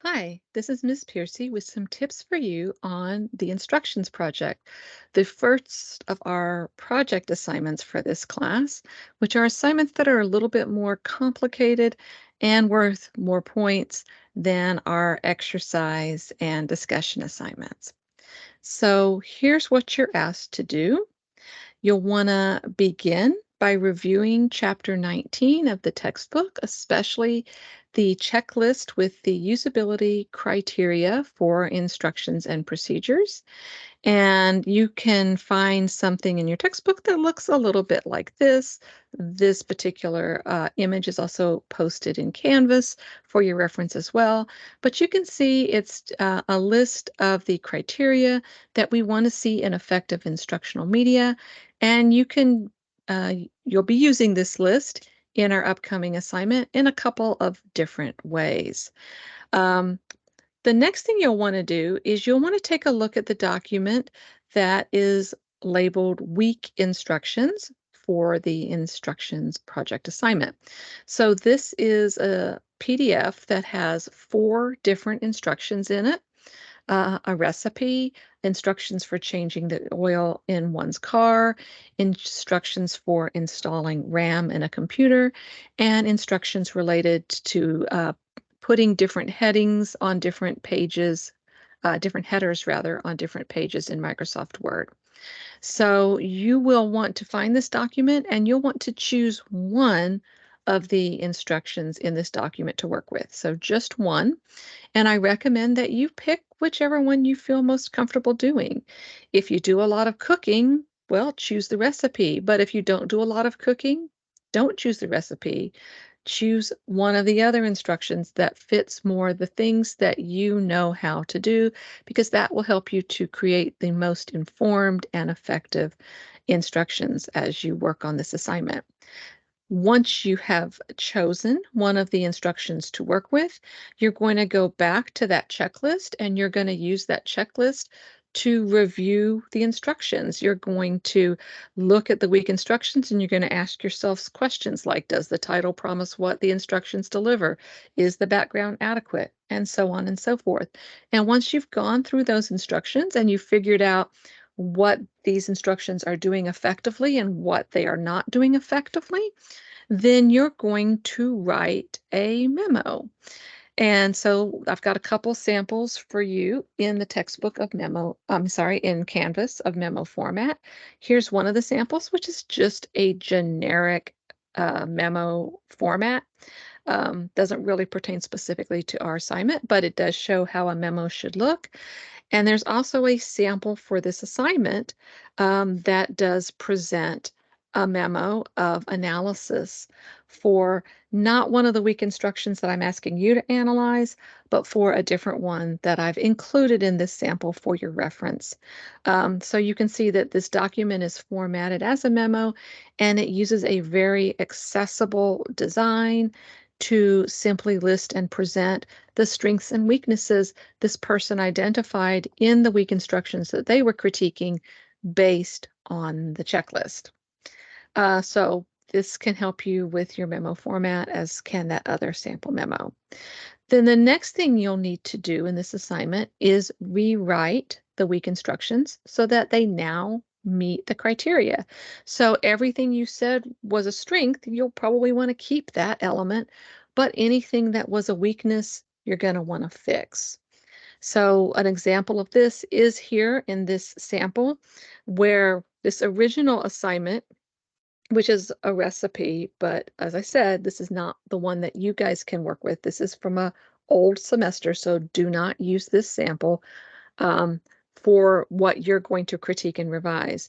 Hi, this is Miss Piercy with some tips for you on the instructions project, the first of our project assignments for this class, which are assignments that are a little bit more complicated and worth more points than our exercise and discussion assignments. So here's what you're asked to do. You'll want to begin by reviewing Chapter 19 of the textbook, especially the checklist with the usability criteria for instructions and procedures. And you can find something in your textbook that looks a little bit like this. This particular image is also posted in Canvas for your reference as well. But you can see it's a list of the criteria that we want to see in effective instructional media. And you'll be using this list in our upcoming assignment in a couple of different ways. Um, the next thing you'll want to do is you'll want to take a look at the document that is labeled Week Instructions for the Instructions Project Assignment. So this is a PDF that has 4 different instructions in it. A recipe, instructions for changing the oil in one's car, instructions for installing RAM in a computer, and instructions related to putting different headings on different pages, different headers rather, on different pages in Microsoft Word. So you will want to find this document and you'll want to choose one of the instructions in this document to work with. So just one. And I recommend that you pick whichever one you feel most comfortable doing. If you do a lot of cooking, well, choose the recipe. But if you don't do a lot of cooking, don't choose the recipe. Choose one of the other instructions that fits more the things that you know how to do, because that will help you to create the most informed and effective instructions as you work on this assignment. Once you have chosen one of the instructions to work with, you're going to go back to that checklist and you're going to use that checklist to review the instructions. You're going to look at the week instructions and you're going to ask yourselves questions like, does the title promise what the instructions deliver? Is the background adequate? And so on and so forth. And once you've gone through those instructions and you've figured out what these instructions are doing effectively and what they are not doing effectively, then you're going to write a memo. And so I've got a couple samples for you in the textbook of memo, I'm sorry, in Canvas of memo format. Here's one of the samples, which is just a generic memo format. Doesn't really pertain specifically to our assignment, but it does show how a memo should look. And there's also a sample for this assignment that does present a memo of analysis for not one of the week instructions that I'm asking you to analyze, but for a different one that I've included in this sample for your reference. So you can see that this document is formatted as a memo and it uses a very accessible design to simply list and present the strengths and weaknesses this person identified in the week instructions that they were critiquing based on the checklist. So this can help you with your memo format, as can that other sample memo. Then the next thing you'll need to do in this assignment is rewrite the week instructions so that they now meet the criteria. So everything you said was a strength, you'll probably want to keep that element, but anything that was a weakness, you're going to want to fix. So an example of this is here in this sample, where this original assignment, which is a recipe, but as I said, this is not the one that you guys can work with. This is from a old semester, so do not use this sample um, for what you're going to critique and revise.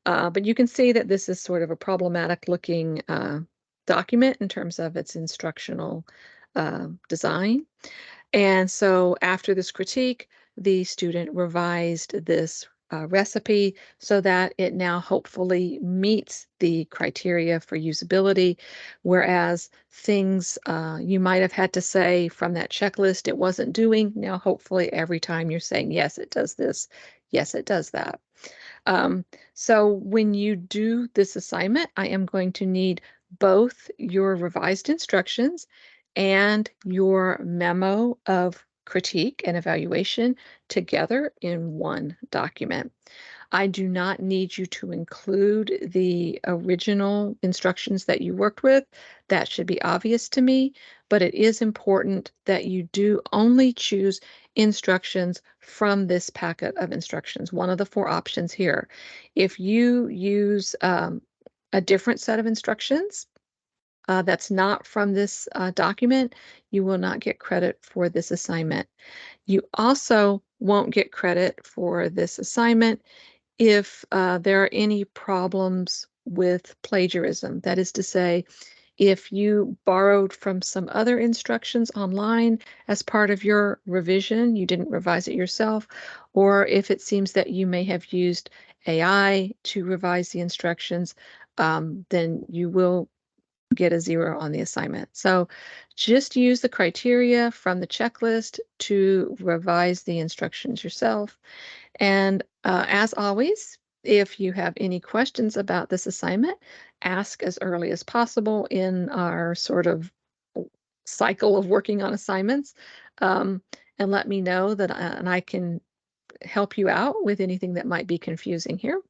But you can see that this is sort of a problematic looking document in terms of its instructional design. And so after this critique, the student revised this recipe so that it now hopefully meets the criteria for usability, whereas things you might have had to say from that checklist it wasn't doing, now hopefully every time you're saying, yes, it does this, yes, it does that. Um, so when you do this assignment, I am going to need both your revised instructions and your memo of critique, and evaluation together in one document. I do not need you to include the original instructions that you worked with. That should be obvious to me, but it is important that you do only choose instructions from this packet of instructions, one of the four options here. If you use a different set of instructions that's not from this document, you will not get credit for this assignment. You also won't get credit for this assignment if there are any problems with plagiarism. That is to say, if you borrowed from some other instructions online as part of your revision, you didn't revise it yourself, or if it seems that you may have used AI to revise the instructions, then you will get a 0 on the assignment. So just use the criteria from the checklist to revise the instructions yourself. And as always, if you have any questions about this assignment, ask as early as possible in our sort of cycle of working on assignments, um, and let me know and I can help you out with anything that might be confusing here.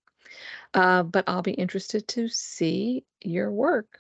But I'll be interested to see your work.